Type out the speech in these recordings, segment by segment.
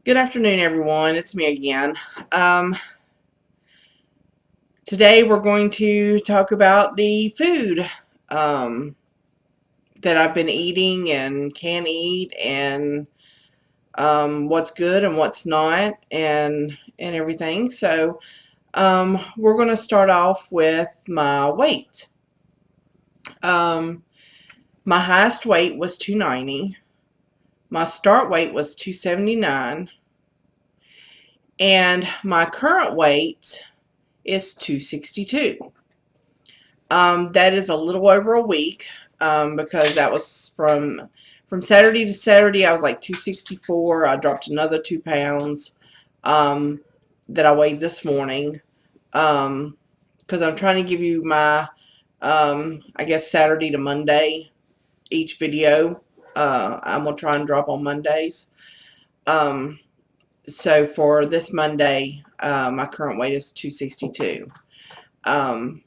Good afternoon, everyone. It's me again. Um, Today we're going to talk about the food um, that I've been eating and can eat, and what's good and what's not, and everything. So we're going to start off with my weight. Um, my highest weight was 290. My start weight was 279, and my current weight is 262. That is a little over a week, because that was from Saturday to Saturday. I was like 264. I dropped another 2 pounds that I weighed this morning, because I'm trying to give you my I guess Saturday to Monday each video. I'm gonna try and drop on Mondays. Um, so for this Monday, my current weight is 262. Um,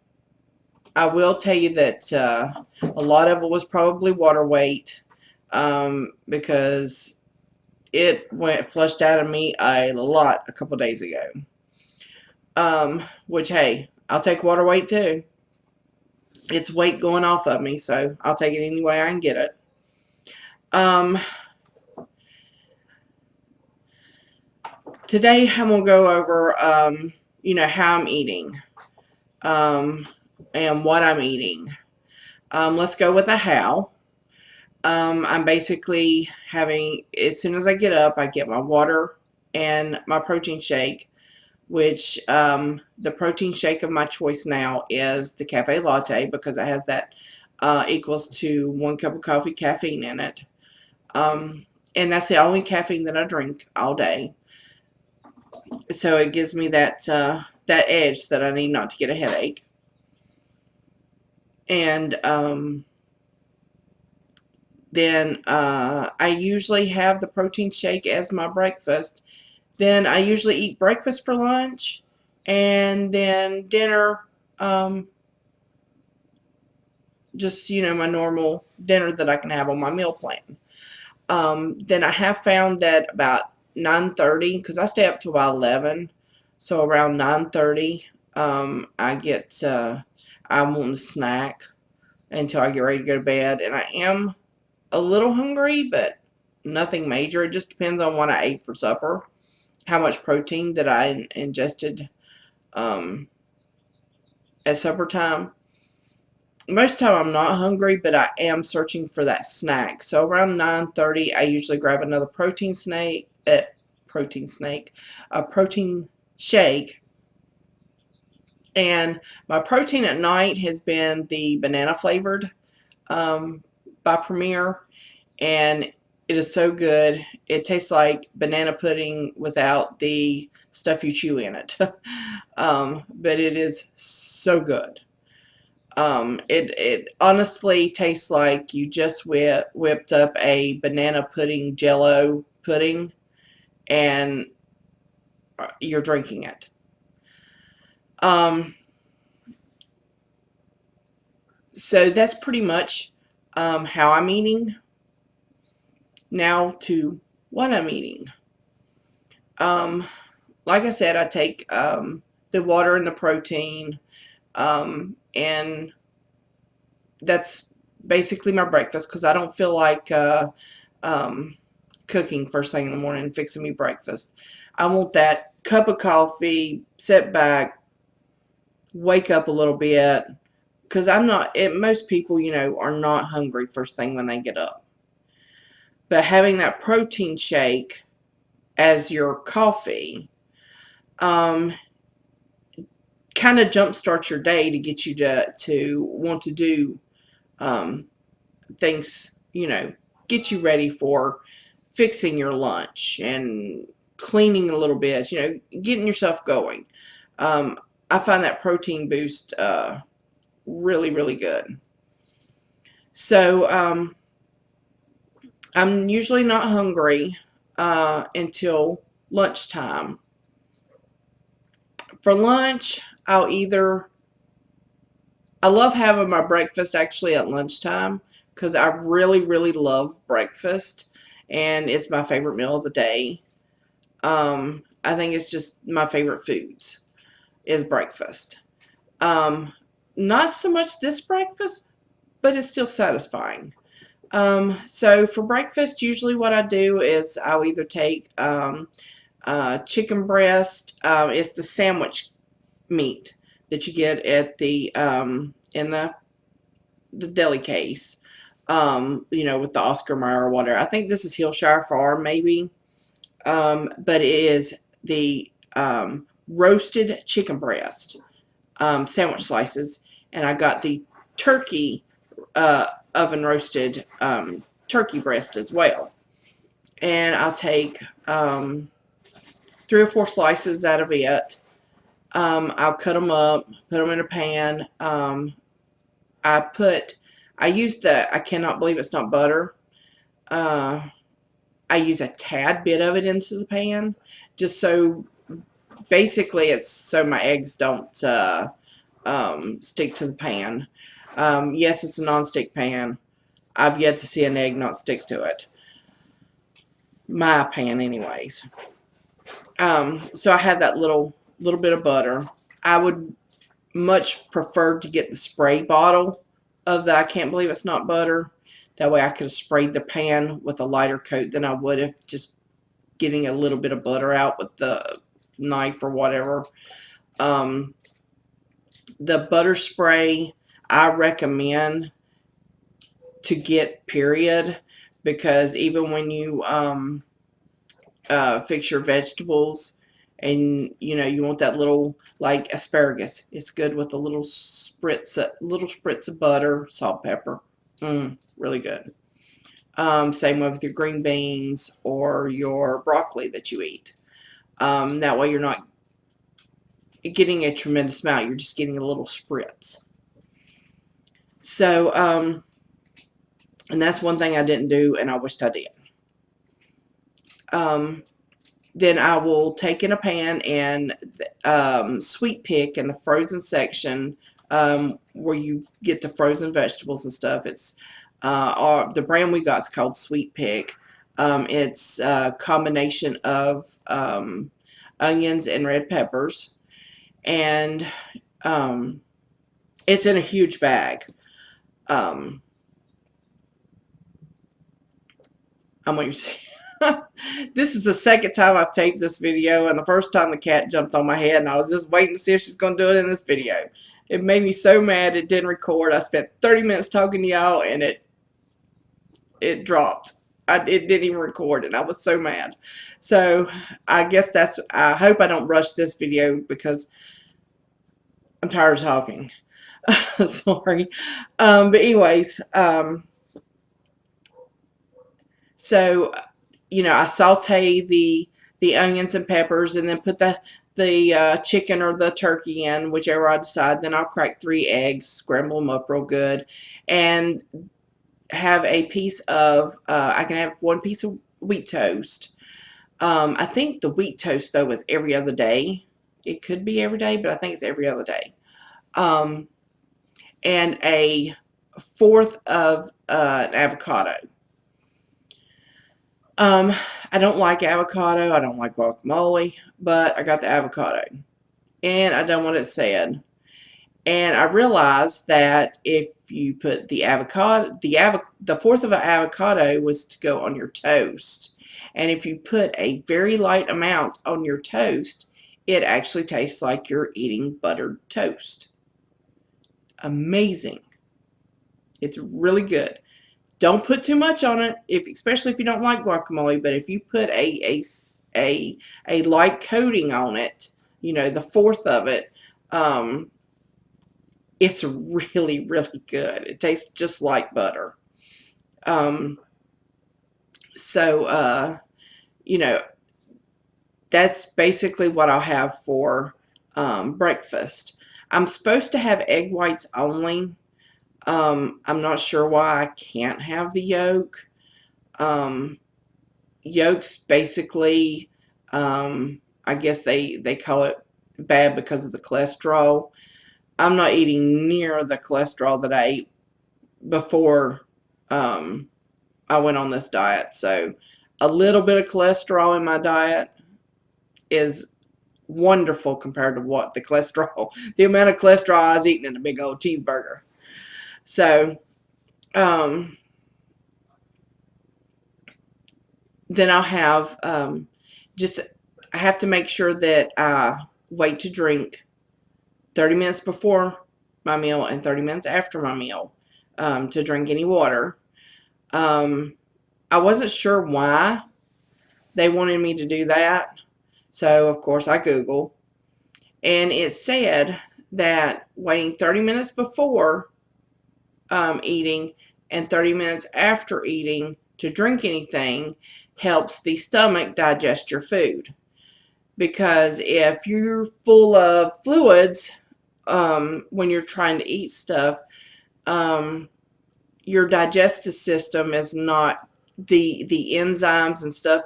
I will tell you that a lot of it was probably water weight, because it went flushed out of me a lot a couple days ago. Which, hey, I'll take water weight too. It's weight going off of me, so I'll take it any way I can get it. Um, Today I'm gonna go over, how I'm eating, um, and what I'm eating. Let's go with the how. I'm basically having, as soon as I get up, I get my water and my protein shake, which the protein shake of my choice now is the cafe latte, because it has that equals to 1 cup of coffee caffeine in it. And that's the only caffeine that I drink all day. So it gives me that edge that I need not to get a headache. And then I usually have the protein shake as my breakfast. Then I usually eat breakfast for lunch, and then dinner, um, just, my normal dinner that I can have on my meal plan. Then I have found that about 9:30, because I stay up till about 11, so around 9:30, I want a snack until I get ready to go to bed, and I am a little hungry, but nothing major. It just depends on what I ate for supper, how much protein that I ingested um, at supper time. Most of the time I'm not hungry, but I am searching for that snack. So around 9:30, I usually grab another a protein shake. And my protein at night has been the banana flavored um, by Premier, and it is so good. It tastes like banana pudding without the stuff you chew in it. But it is so good. It honestly tastes like you just whipped up a banana pudding jello pudding, and you're drinking it. Um, so that's pretty much how I'm eating. Now to what I'm eating. Um, like I said, I take the water and the protein, and that's basically my breakfast, because I don't feel like um, cooking first thing in the morning and fixing me breakfast. I want that cup of coffee, sit back, wake up a little bit, because I'm not, most people, are not hungry first thing when they get up. But having that protein shake as your coffee um, kind of jumpstarts your day to get you to want to do um, things, get you ready for fixing your lunch and cleaning a little bit, getting yourself going. Um, I find that protein boost really, really good. So I'm usually not hungry until lunchtime. For lunch, I love having my breakfast actually at lunchtime, because I really, really love breakfast, and it's my favorite meal of the day. I think it's just my favorite foods is breakfast. Not so much this breakfast, but it's still satisfying. So for breakfast, usually what I do is I'll either take chicken breast. It's the sandwich meat that you get at the in the deli case. You know, with the Oscar Mayer or whatever. I think this is Hillshire Farm, maybe. But it is the roasted chicken breast sandwich slices, and I got the turkey oven roasted turkey breast as well. And I'll take 3 or 4 slices out of it. I'll cut them up, put them in a pan. I use I cannot believe it's not butter. I use a tad bit of it into the pan, just so, basically it's so my eggs don't stick to the pan. Yes, it's a non-stick pan. I've yet to see an egg not stick to it. My pan anyways. So I have that little bit of butter. I would much prefer to get the spray bottle of the I can't believe it's not butter. That way I could have sprayed the pan with a lighter coat than I would if just getting a little bit of butter out with the knife or whatever. The butter spray I recommend to get, period, because even when you fix your vegetables and you want that little, like asparagus, it's good with a little spritz of butter, salt, pepper. Really good. Same way with your green beans or your broccoli that you eat. That way you're not getting a tremendous amount, you're just getting a little spritz. So and that's one thing I didn't do and I wished I did. Then I will take in a pan and sweet pick in the frozen section, where you get the frozen vegetables and stuff. It's the brand we got is called Sweet Pick. It's a combination of onions and red peppers, and it's in a huge bag. I'm going to see. This is the second time I've taped this video, and the first time the cat jumped on my head, and I was just waiting to see if she's going to do it in this video. It made me so mad it didn't record. I spent 30 minutes talking to y'all, and it dropped. It didn't even record, and I was so mad. So I guess I hope I don't rush this video because I'm tired of talking. Sorry. But anyways, so I saute the onions and peppers, and then put the chicken or the turkey in, whichever I decide. Then I'll crack 3 eggs, scramble them up real good, and have a piece of I can have 1 piece of wheat toast. I think the wheat toast though is every other day. It could be every day, but I think it's every other day. And a 1/4 of an avocado. I don't like avocado. I don't like guacamole, but I got the avocado. And I done what it said. And I realized that if you put the avocado, the 1/4 of an avocado was to go on your toast. And if you put a very light amount on your toast, it actually tastes like you're eating buttered toast. Amazing. It's really good. Don't put too much on it, especially if you don't like guacamole. But if you put a light coating on it, the 1/4 of it, it's really, really good. It tastes just like butter. So that's basically what I'll have for breakfast. I'm supposed to have egg whites only. I'm not sure why I can't have the yolk. Yolks basically, I guess they call it bad because of the cholesterol. I'm not eating near the cholesterol that I ate before I went on this diet. So a little bit of cholesterol in my diet, is wonderful compared to what the amount of cholesterol I was eating in a big old cheeseburger. So, then I'll have, I have to make sure that I wait to drink 30 minutes before my meal and 30 minutes after my meal, to drink any water. I wasn't sure why they wanted me to do that. So, of course, I Googled. And it said that waiting 30 minutes before eating and 30 minutes after eating to drink anything helps the stomach digest your food. Because if you're full of fluids when you're trying to eat stuff, your digestive system is not the enzymes and stuff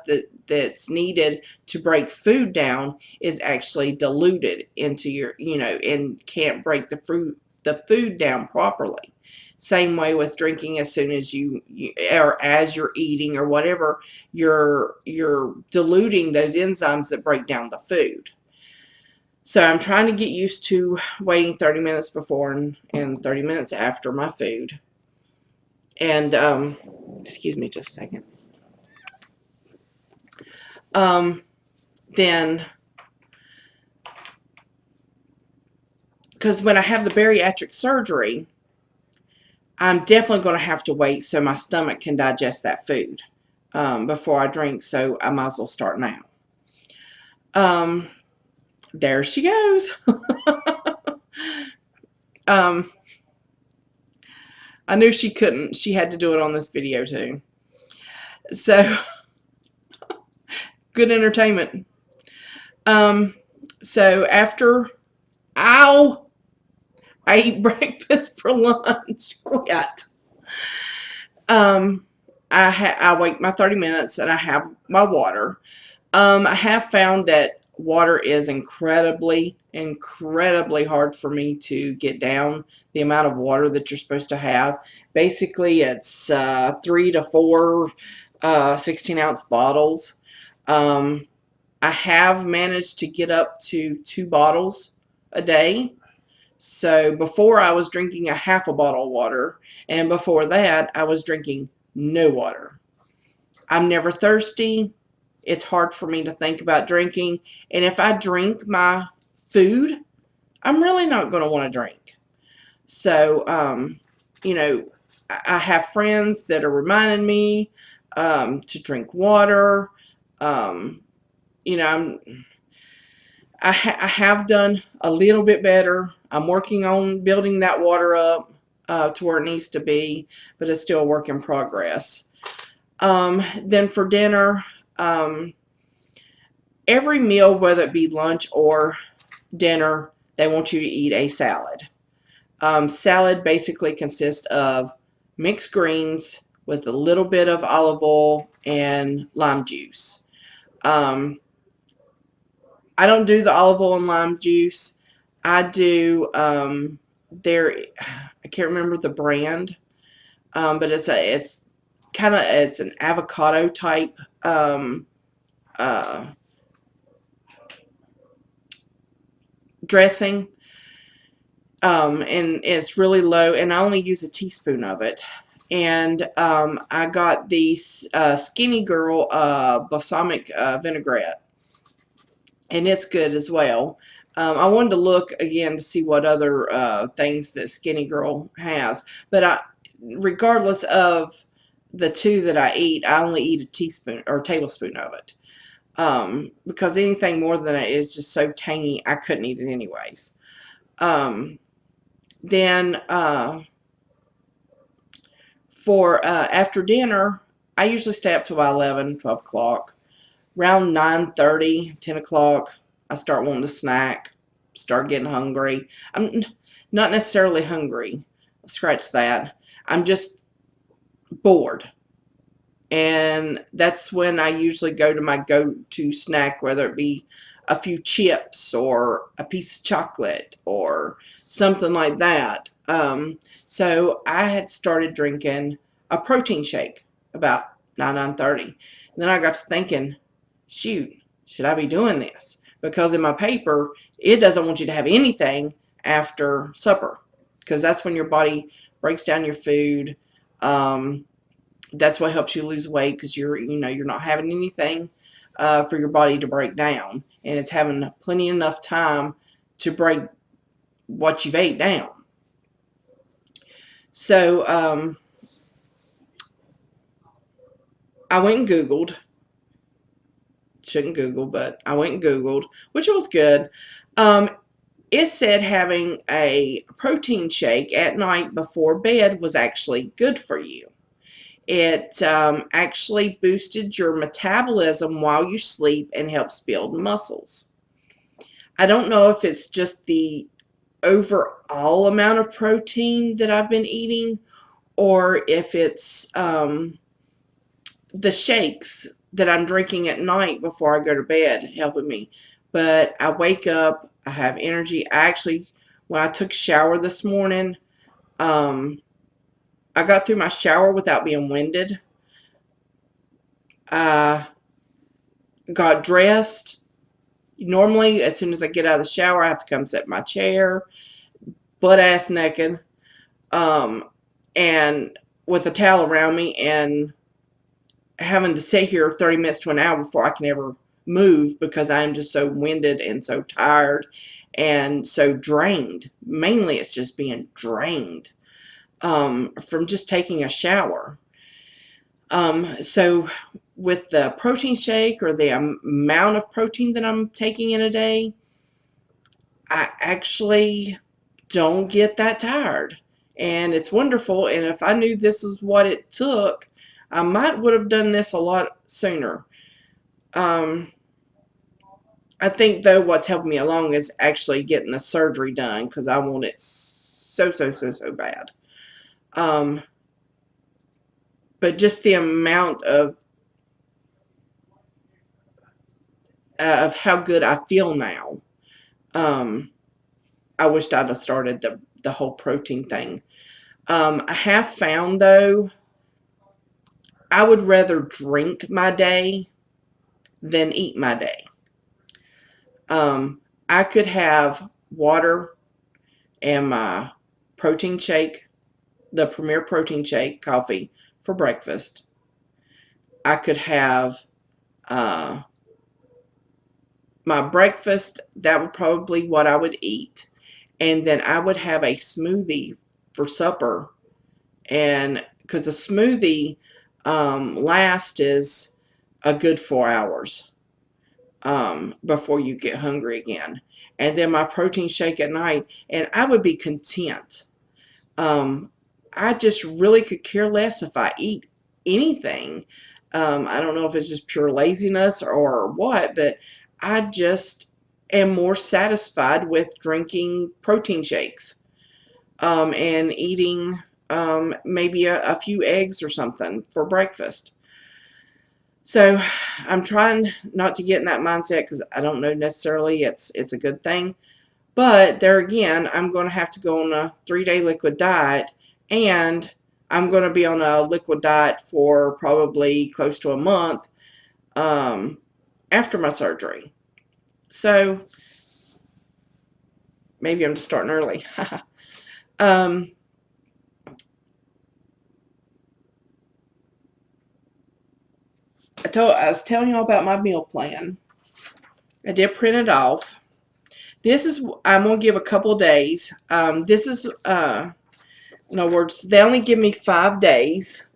that's needed to break food down is actually diluted into your, and can't break the food down properly. Same way with drinking. As soon as you or as you're eating or whatever, you're diluting those enzymes that break down the food. So I'm trying to get used to waiting 30 minutes before and 30 minutes after my food. And excuse me just a second. Then, because when I have the bariatric surgery, I'm definitely going to have to wait so my stomach can digest that food before I drink. So I might as well start now. There she goes. I knew she couldn't. She had to do it on this video too. So, good entertainment. So after, I ate breakfast for lunch. Quit. I wait my 30 minutes and I have my water. I have found that water is incredibly hard for me to get down the amount of water that you're supposed to have. Basically, it's 3 to 4 16-ounce bottles. I have managed to get up to 2 bottles a day. So before I was drinking a half a bottle of water, and before that I was drinking no water. I'm never thirsty. It's hard for me to think about drinking. And if I drink my food, I'm really not going to want to drink. So, I have friends that are reminding me to drink water. I have done a little bit better. I'm working on building that water up to where it needs to be, but it's still a work in progress. Then for dinner, every meal, whether it be lunch or dinner, they want you to eat a salad. Salad basically consists of mixed greens with a little bit of olive oil and lime juice. I don't do the olive oil and lime juice. I do, I can't remember the brand, but it's an avocado type dressing, and it's really low, and I only use a teaspoon of it. And I got the Skinny Girl balsamic vinaigrette, and it's good as well. I wanted to look again to see what other things that Skinny Girl has, but regardless of the 2 that I eat, I only eat a teaspoon or a tablespoon of it, because anything more than that is just so tangy. I couldn't eat it anyways. Then for after dinner, I usually stay up till about 11, 12 o'clock. Around 9:30, 10 o'clock, I start wanting to snack, start getting hungry. I'm not necessarily hungry. Scratch that. I'm just bored. And that's when I usually go to my go-to snack, whether it be a few chips or a piece of chocolate or something like that. So I had started drinking a protein shake about 9:30. And then I got to thinking, shoot, should I be doing this? Because in my paper, it doesn't want you to have anything after supper, because that's when your body breaks down your food. That's what helps you lose weight, because you're not having anything for your body to break down, and it's having plenty enough time to break what you've ate down. So I went and Googled. Shouldn't Google, but I went and Googled, which was good. It said having a protein shake at night before bed was actually good for you. It actually boosted your metabolism while you sleep and helps build muscles. I don't know if it's just the overall amount of protein that I've been eating, or if it's the shakes that I'm drinking at night before I go to bed helping me. But I wake up, I have energy. When I took a shower this morning, I got through my shower without being winded. I got dressed. Normally, as soon as I get out of the shower, I have to come sit in my chair, butt ass naked, and with a towel around me, and having to sit here 30 minutes to an hour before I can ever move, because I am just so winded and so tired and so drained. Mainly, it's just being drained from just taking a shower. So with the protein shake, or the amount of protein that I'm taking in a day, I actually don't get that tired. And it's wonderful. And if I knew this is what it took, I would have done this a lot sooner. I think, though, what's helping me along is actually getting the surgery done, because I want it so, so, so, so bad. But just the amount of how good I feel now. I wished I'd have started the whole protein thing. I have found, though, I would rather drink my day than eat my day. I could have water and my protein shake, the Premier Protein Shake coffee, for breakfast. I could have my breakfast. That would probably what I would eat. And then I would have a smoothie for supper. And because a smoothie is a good 4 hours before you get hungry again. And then my protein shake at night, and I would be content. I just really could care less if I eat anything. I don't know if it's just pure laziness or what, but I just am more satisfied with drinking protein shakes and eating maybe a few eggs or something for breakfast. So I'm trying not to get in that mindset, because I don't know necessarily it's a good thing. But there again, I'm going to have to go on a 3-day liquid diet, and I'm going to be on a liquid diet for probably close to a month after my surgery. So maybe I'm just starting early. I was telling y'all about my meal plan. I did print it off. I'm going to give a couple days. This is, in other words, they only give me 5 days.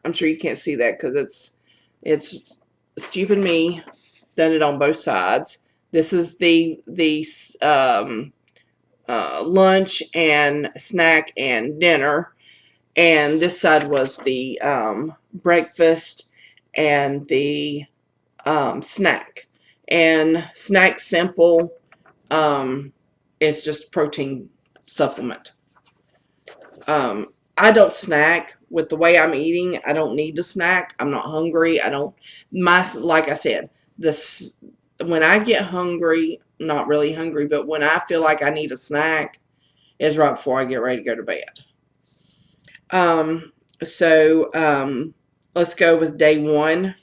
I'm sure you can't see that because it's stupid me. Done it on both sides. This is the lunch and snack and dinner, and this side was the breakfast and the snack. And snack simple. It's just protein supplement. I don't snack. With the way I'm eating, I don't need to snack. I'm not hungry. Like I said, when I get hungry, not really hungry, but when I feel like I need a snack, is right before I get ready to go to bed. So let's go with day one.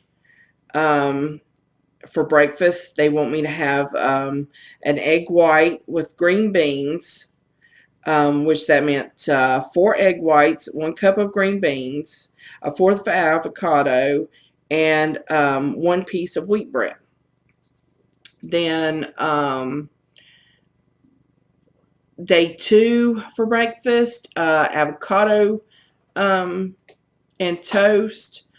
for breakfast, they want me to have an egg white with green beans, which that meant 4 egg whites, 1 cup of green beans, a fourth of avocado, and 1 piece of wheat bread. Then day 2 for breakfast, avocado and toast,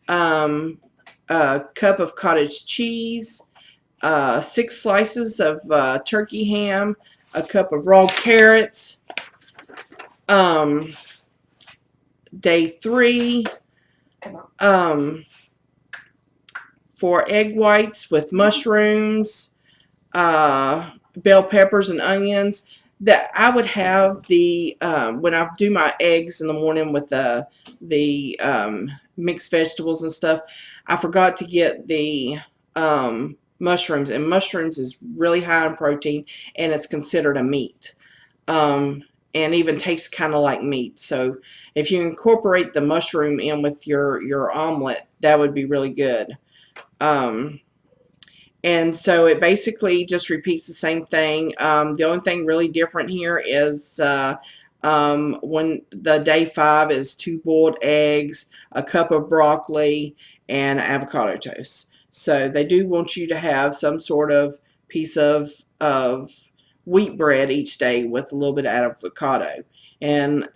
a cup of cottage cheese, 6 slices of turkey ham, a cup of raw carrots. Day 3, 4 egg whites with mushrooms, bell peppers and onions. That I would have the when I do my eggs in the morning with the mixed vegetables and stuff. I forgot to get the mushrooms, and mushrooms is really high in protein, and it's considered a meat, and even tastes kind of like meat. So if you incorporate the mushroom in with your omelet, that would be really good. And so it basically just repeats the same thing. The only thing really different here is when the day 5 is 2 boiled eggs, a cup of broccoli, and avocado toast. So they do want you to have some sort of piece of wheat bread each day with a little bit of avocado. And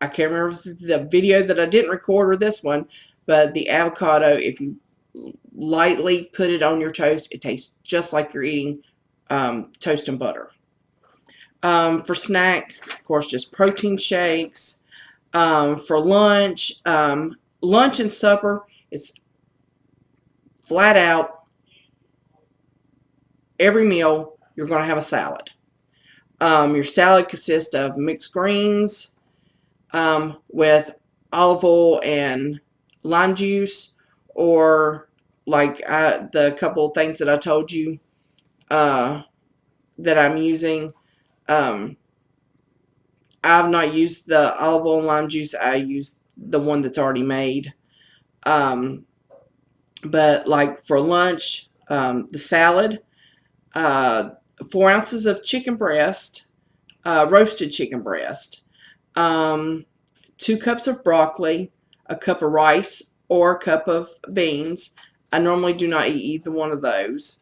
I can't remember if it's the video that I didn't record or this one, but the avocado, if you lightly put it on your toast, it tastes just like you're eating toast and butter. For snack, of course, just protein shakes. For lunch, lunch and supper is flat out every meal you're going to have a salad. Your salad consists of mixed greens with olive oil and lime juice, or like the couple of things that I told you that I'm using. I've not used the olive oil and lime juice. I use the one that's already made. But like for lunch, the salad, 4 ounces of chicken breast, roasted chicken breast, 2 cups of broccoli, a cup of rice or a cup of beans. I normally do not eat either one of those.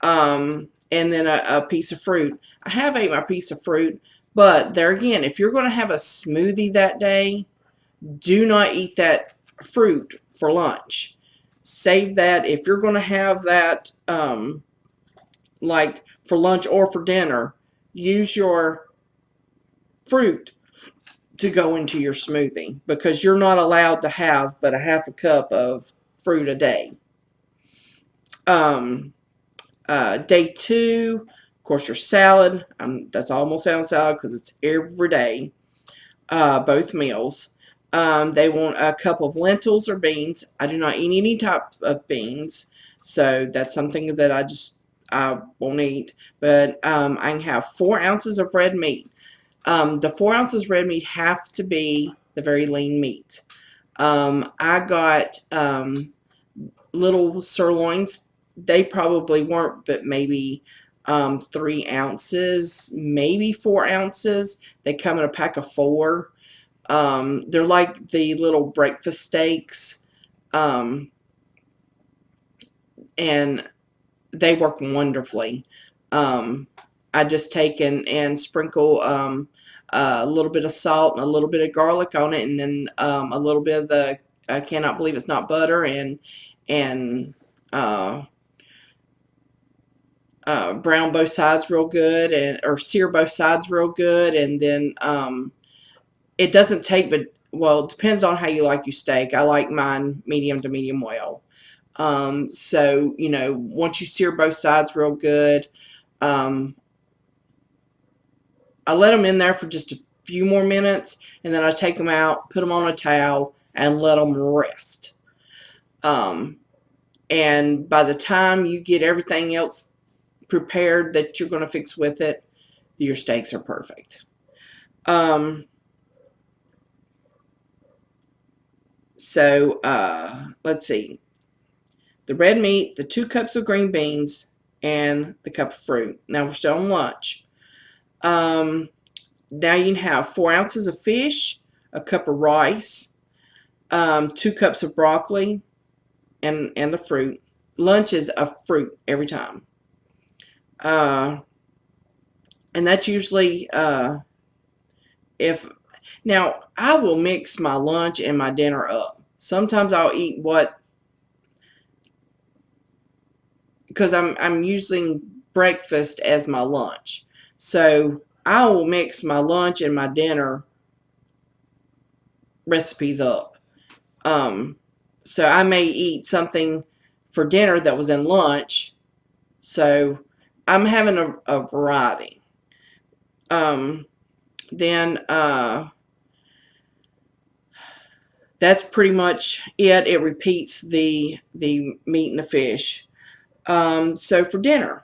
And then a piece of fruit. I have ate my piece of fruit, but there again, if you're going to have a smoothie that day, do not eat that fruit for lunch. Save that. If you're going to have that like for lunch or for dinner, use your fruit to go into your smoothie, because you're not allowed to have but a half a cup of fruit a day. Day 2, of course, your salad. That's almost sound salad because it's every day, both meals. They want a cup of lentils or beans. I do not eat any type of beans, so that's something that I won't eat. But I can have 4 ounces of red meat. The 4 ounces red meat have to be the very lean meat. I got little sirloins. They probably weren't, but maybe 3 ounces, maybe 4 ounces. They come in a pack of 4. They're like the little breakfast steaks, and they work wonderfully. I just take and sprinkle a little bit of salt and a little bit of garlic on it, and then a little bit of the, I cannot believe it's not butter, and brown both sides real good, and or sear both sides real good, and then it doesn't take but, well, it depends on how you like your steak. I like mine medium to medium well. So you know, once you sear both sides real good, I let them in there for just a few more minutes, and then I take them out, put them on a towel, and let them rest. And by the time you get everything else prepared that you're going to fix with it, your steaks are perfect. So let's see. the red meat, the 2 cups of green beans, and the cup of fruit. Now we're still on lunch. Now you can have 4 ounces of fish, a cup of rice, 2 cups of broccoli, and the fruit. Lunch is a fruit every time. And that's usually if now I will mix my lunch and my dinner up. Sometimes I'll eat because I'm using breakfast as my lunch. So I will mix my lunch and my dinner recipes up. So I may eat something for dinner that was in lunch. So I'm having a variety. Then that's pretty much it. It repeats the meat and the fish. So for dinner,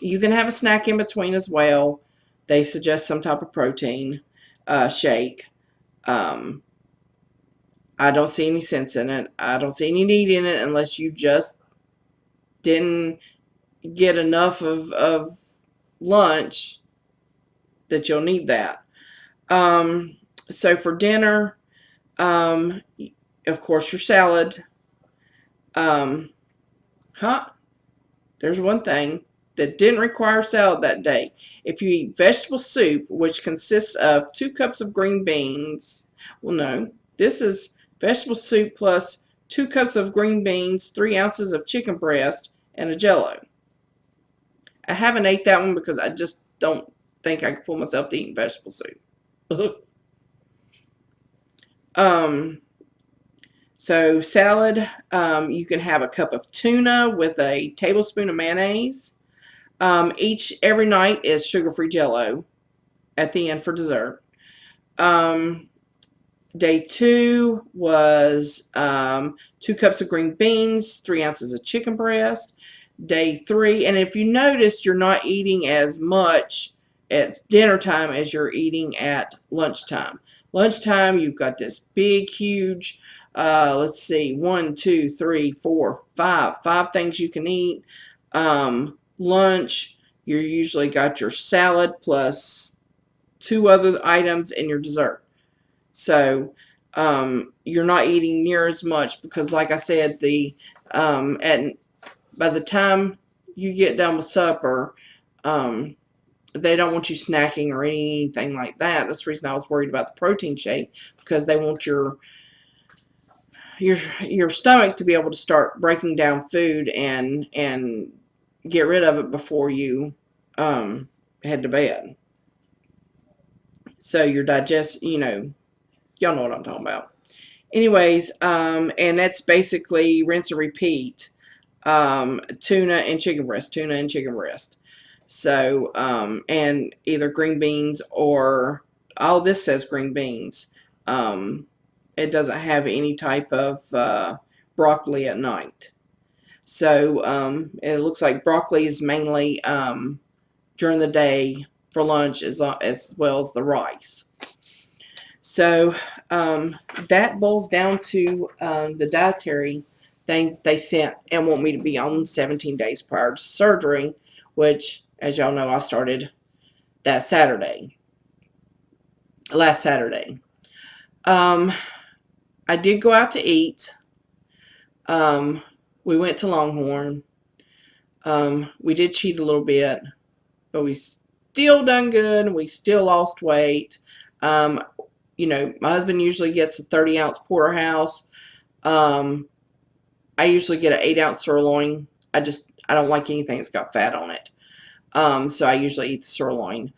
you can have a snack in between as well. They suggest some type of protein shake. I don't see any sense in it. I don't see any need in it unless you just didn't get enough of lunch that you'll need that. So for dinner, of course, your salad. There's one thing that didn't require salad that day. If you eat vegetable soup, which consists of 2 cups of green beans, well, no, this is vegetable soup plus 2 cups of green beans, 3 ounces of chicken breast, and a Jello. I haven't ate that one because I just don't think I could pull myself to eat vegetable soup. So salad, you can have a cup of tuna with a tablespoon of mayonnaise. Every night is sugar-free Jello at the end for dessert. Day 2 was 2 cups of green beans, 3 ounces of chicken breast. Day 3, and if you notice, you're not eating as much at dinner time as you're eating at lunchtime. Lunchtime, you've got this big, huge, let's see, 1, 2, 3, 4, 5 things you can eat. Lunch, you're usually got your salad plus 2 other items and your dessert. So you're not eating near as much because, like I said, by the time you get done with supper, they don't want you snacking or anything like that. That's the reason I was worried about the protein shake, because they want your stomach to be able to start breaking down food and get rid of it before you head to bed. So your y'all know what I'm talking about. Anyways, and that's basically rinse and repeat. Tuna and chicken breast. So, and either green beans or, all this says green beans. It doesn't have any type of broccoli at night. So, it looks like broccoli is mainly during the day for lunch as well as the rice. So that boils down to the dietary things they sent and want me to be on 17 days prior to surgery, which, as y'all know, I started that last Saturday. I did go out to eat. We went to Longhorn. We did cheat a little bit, but we still done good. We still lost weight. My husband usually gets a 30-ounce porterhouse. I usually get an 8-ounce sirloin. I don't like anything that's got fat on it. So I usually eat the sirloin.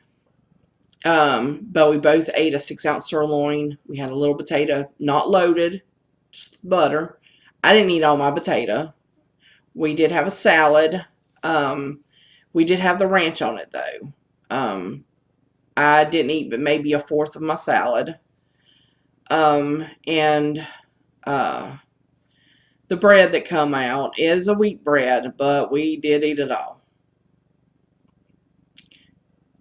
But we both ate a 6-ounce sirloin. We had a little potato, not loaded, just butter. I didn't eat all my potato. We did have a salad. We did have the ranch on it, though. I didn't eat but maybe a fourth of my salad. And the bread that come out is a wheat bread, but we did eat it all.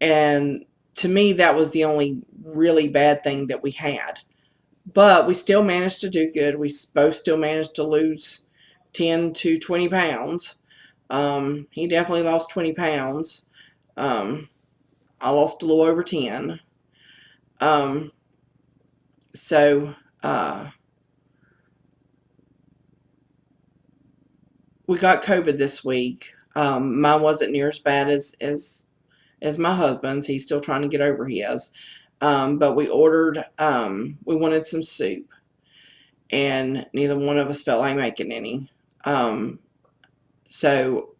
And to me, that was the only really bad thing that we had. But we still managed to do good. We both still managed to lose 10 to 20 pounds. He definitely lost 20 pounds. I lost a little over 10. Um, so, we got COVID this week. Mine wasn't near as bad as my husband's. He's still trying to get over his. But we ordered, we wanted some soup, and neither one of us felt like making any. So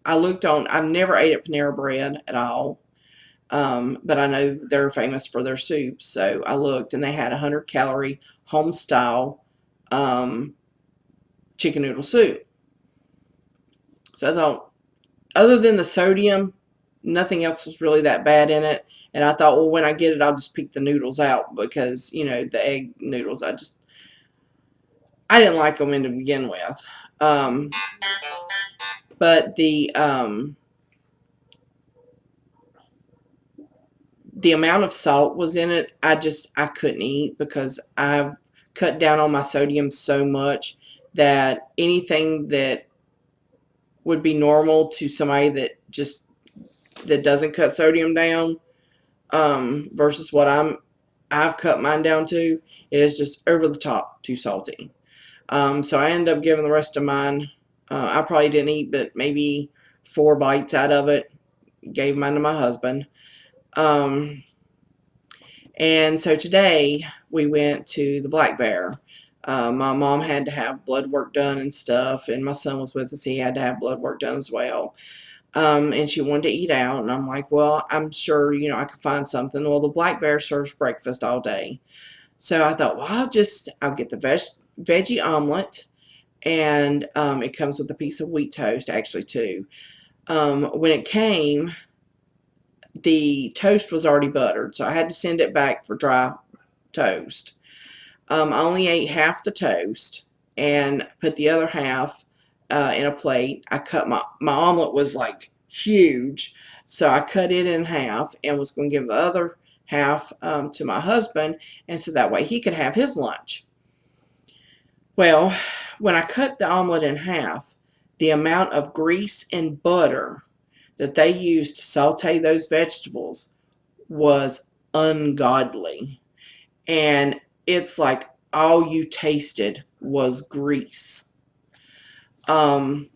I looked on, I've never ate at Panera Bread at all. But I know they're famous for their soups. So I looked, and they had 100-calorie home style chicken noodle soup. So I thought, other than the sodium, nothing else was really that bad in it. And I thought, well, when I get it, I'll just pick the noodles out because, you know, the egg noodles, I didn't like them to begin with. But the amount of salt was in it, I couldn't eat because I've cut down on my sodium so much that anything that would be normal to somebody that doesn't cut sodium down, versus what I've cut mine down to, it is just over the top too salty. So I ended up giving the rest of mine. I probably didn't eat but maybe 4 bites out of it. Gave mine to my husband. And so today we went to the Black Bear. My mom had to have blood work done and stuff, and my son was with us. He had to have blood work done as well. And she wanted to eat out, and I'm like, well, I'm sure, you know, I could find something. Well, the Black Bear serves breakfast all day. So I thought, well, I'll get the veggie omelet, and it comes with a piece of wheat toast, actually, too. When it came, the toast was already buttered, so I had to send it back for dry toast. I only ate half the toast and put the other half in a plate. I cut my omelet was like huge, so I cut it in half and was going to give the other half to my husband, and so that way he could have his lunch. Well, when I cut the omelet in half, the amount of grease and butter that they used to saute those vegetables was ungodly. And it's like all you tasted was grease. I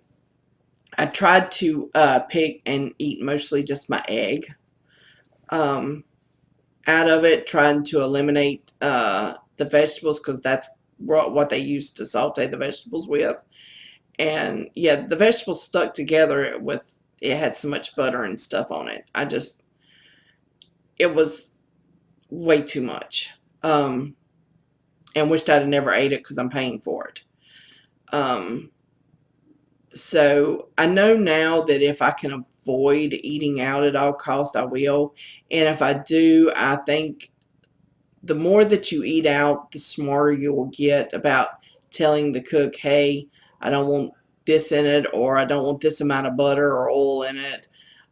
tried to pick and eat mostly just my egg out of it, trying to eliminate the vegetables because that's what they used to saute the vegetables with. And yeah, the vegetables stuck together with, it had so much butter and stuff on it. It was way too much. And wished I'd have never ate it because I'm paying for it. So I know now that if I can avoid eating out at all costs, I will. And if I do, I think the more that you eat out, the smarter you will get about telling the cook, hey, I don't want this in it, or I don't want this amount of butter or oil in it.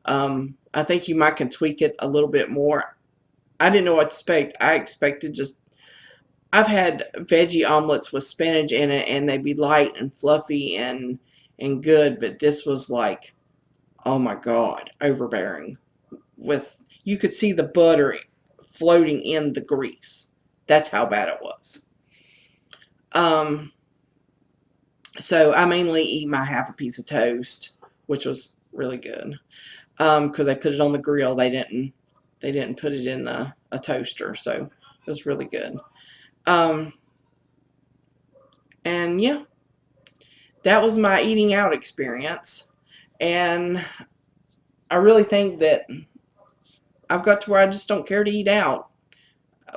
I think you might can tweak it a little bit more. I didn't know what to expect. I expected just, I've had veggie omelets with spinach in it, and they'd be light and fluffy and good, but this was like, oh my God, overbearing. With, you could see the butter floating in the grease. That's how bad it was. So I mainly eat my half a piece of toast, which was really good. Because they put it on the grill. They didn't put it in a toaster, so it was really good. And yeah, that was my eating out experience. And I really think that I've got to where I just don't care to eat out.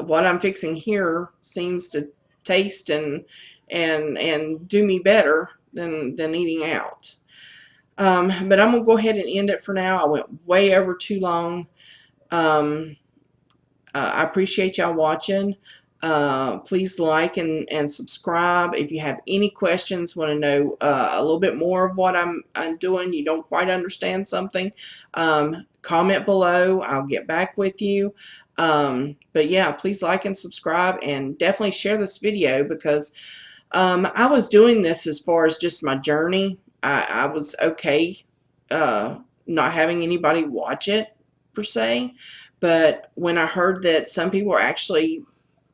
What I'm fixing here seems to taste and do me better than eating out. But I'm gonna go ahead and end it for now. I went way over too long. I appreciate y'all watching. Please like and subscribe. If you have any questions, want to know a little bit more of what I'm doing, you don't quite understand something, comment below. I'll get back with you. But yeah, please like and subscribe, and definitely share this video because I was doing this as far as just my journey. I was okay not having anybody watch it per se, but when I heard that some people are actually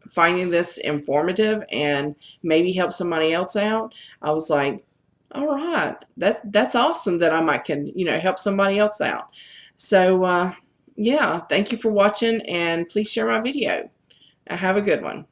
finding this informative and maybe help somebody else out, I was like, all right, that's awesome that I might can, help somebody else out. So yeah, thank you for watching, and please share my video. Have a good one.